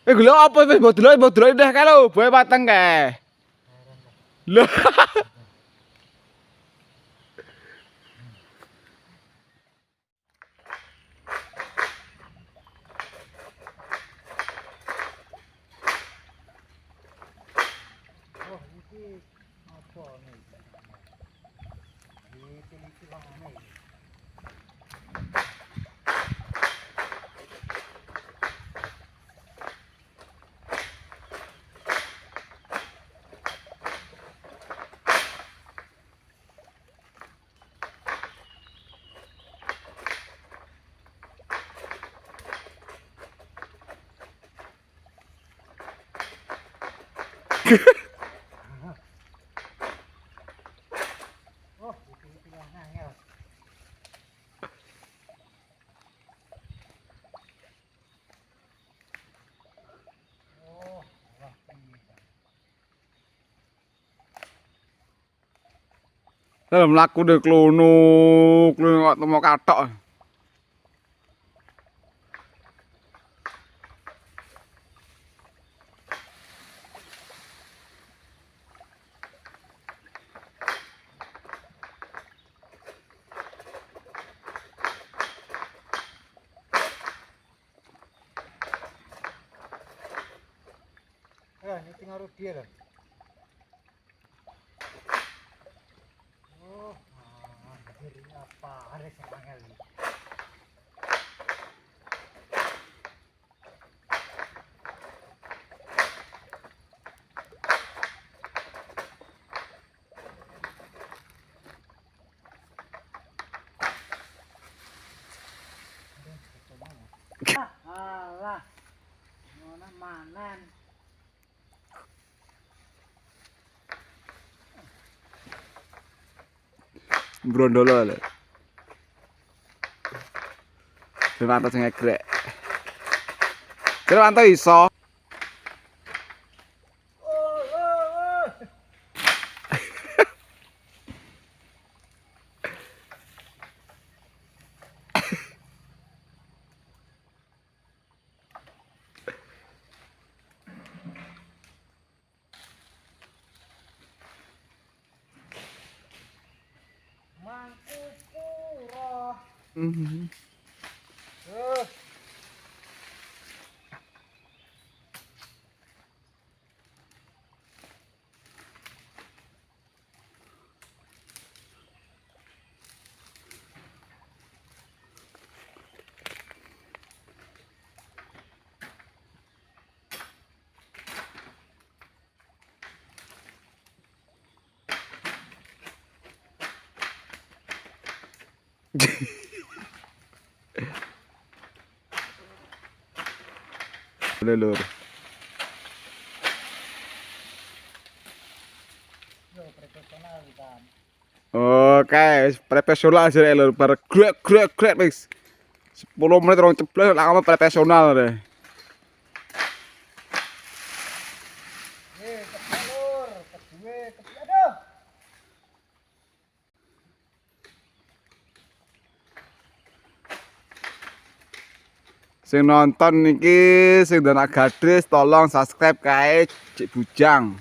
Lho apa wis mbok delok dah kae lho, boe mateng kae. Lho. Oh, iki apa nih? Iki wangane. Oh, iki wangane. Oh, wah ini. Lah mlaku de klunuk kok temu kathok. Ini tinggal rupiah loh. Oh, jadi apa? Ada semangat nih. Alah, mana manan. Brondolo lho. Dewanto sing egrek. Dewanto iso. Mangkupuro. Mhm. Lur. Yo, profesional kan. Oke, profesional jare lur, bar grek wis. 10 menit rong ceblok langsung profesional deh. Kepalur, kedua, aduh. Sing nonton niki sing Dana Gadis tolong subscribe kae Cik Bujang.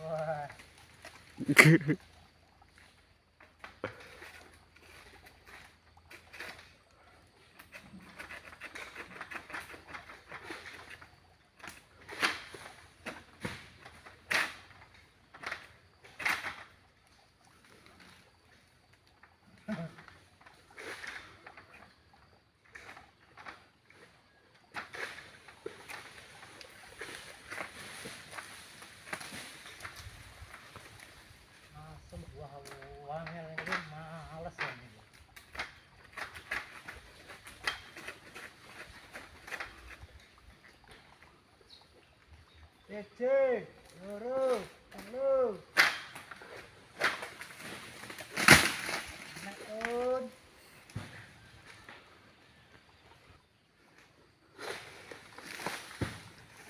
Wah. Asem buah wangel ini males ya ini. Cece, loro, halo. Nakun.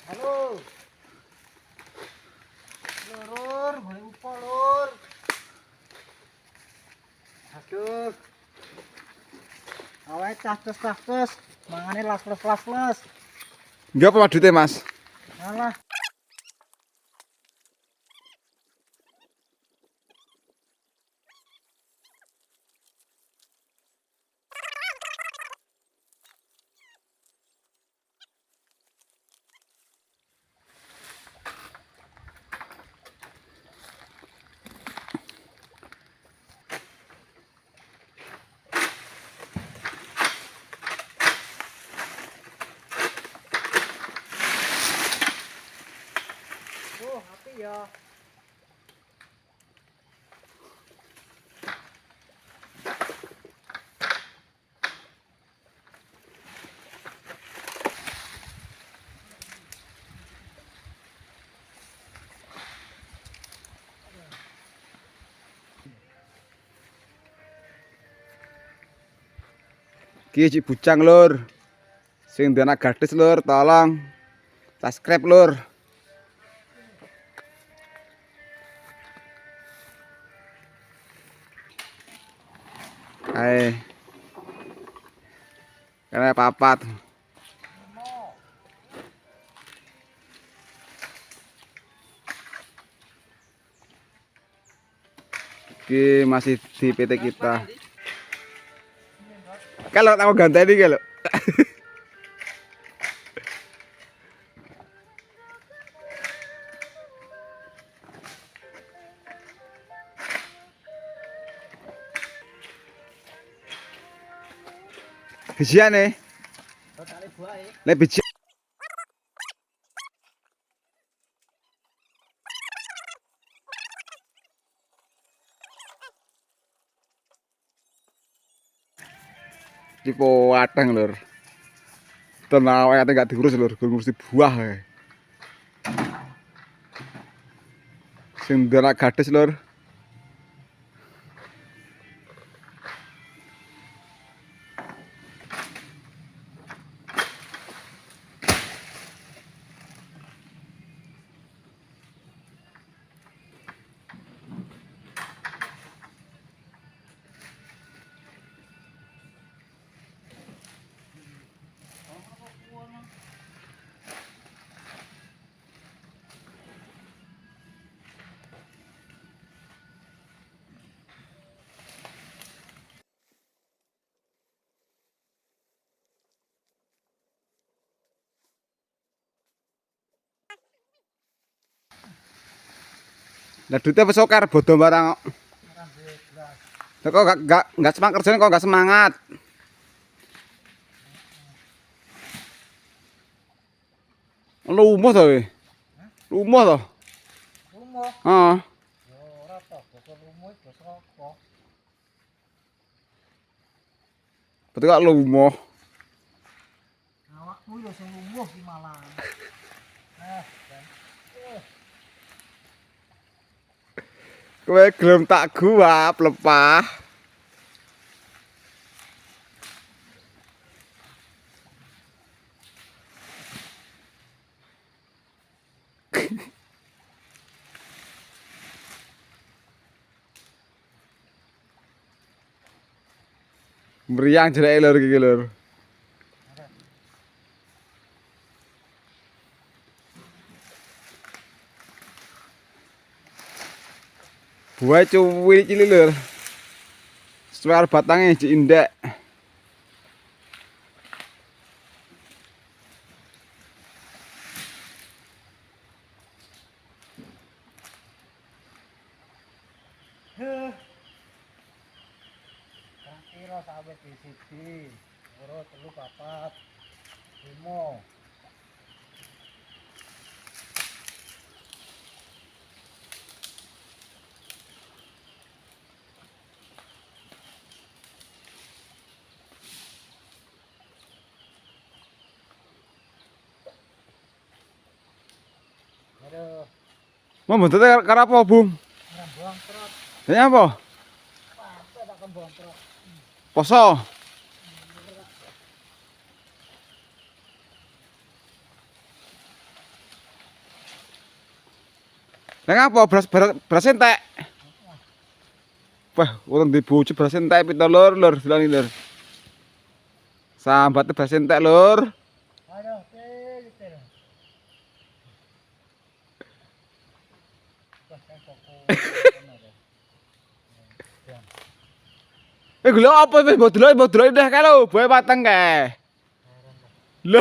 Halo. Lurur, boleh upah lur. Aduh. Awalnya cahtes. Mangane las-les. Nggak apa madute, Mas? Alah. Hati ya. Ki Cik Bujang lur. Sing ndek anak gadis lur, tolong subscribe lur. Hai. Karena papat. Ki masih di PT kita. Kalau tak mau ganteni kalau. Bijian nih. Totale buahe. Lek biji. Tipo wadang lur. Tenang wae gak diurus lur, ngurus di buah wae. Sing ndek anak gadis lur. Lah duitnya wis sokar bodo barang. Lah kok gak semangat kerjanya, kok gak semangat. Lumah to we. Lumah to. Rumo. Heeh. Yo ora to, basa rumo iki basa apa? Betul kok lumah. Awakmu yo sing lumuh ki malah. Dan. Kowe gelem tak guap lepah. Meriang jereke lur iki lur. Buah cuwil cilik lur. Suar batangnya cik indek. Kira sampe di siji, loro, telu, papat, limo. Aduh, Mau bentuk karo apa, Bung? ora bongkrot. Ya apa? Sampe tak kebongkrot. Poso. Lah ngapa beras entek? Wah, urung dibujuk beras entek pita lur, dilani lur. Sambate beras entek lur. Aduh, gitu. Wah, saya fokus. Gula apa wis mbok delok dah kae lho, boe mateng kae. Lho.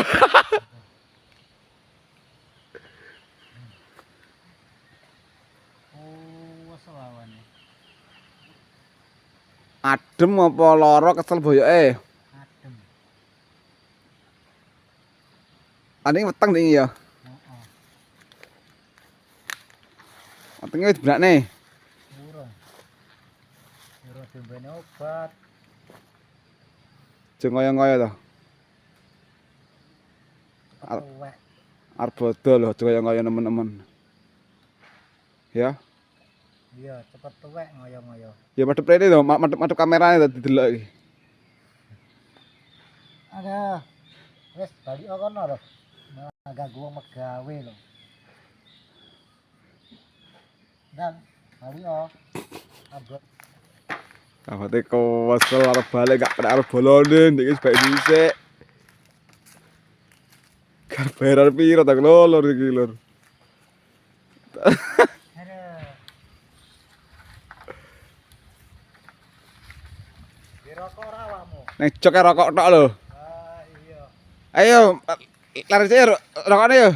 Oh, selawane. Adem apa lara kesel boyoke? Adem. Ane weteng iki ya. Heeh. Wetenge wis benakne. Urung. Urung diombeni obat. Aja ngoyo-ngoyo to. Tuwek. Arep bodho lho, aja ngoyo-ngoyo nemen-nemen. Ya. Iya, cepet tuwek ngoyo-ngoyo. Ya madhep rene to, madhep kamerane to didelok iki. Ada. Wes balik kono lho. Malah ganggu wong megawe lho. Dan balik abot. Kabate kewesel arep balik gak kena arep bolone, ndek wis bae dhisik. Gak bayar piro tak lur iki lur. Ada. Dirokok ora awakmu? Ning jok rokok tok lho. Ah, iya. Ayo, lari sih rokokane yo.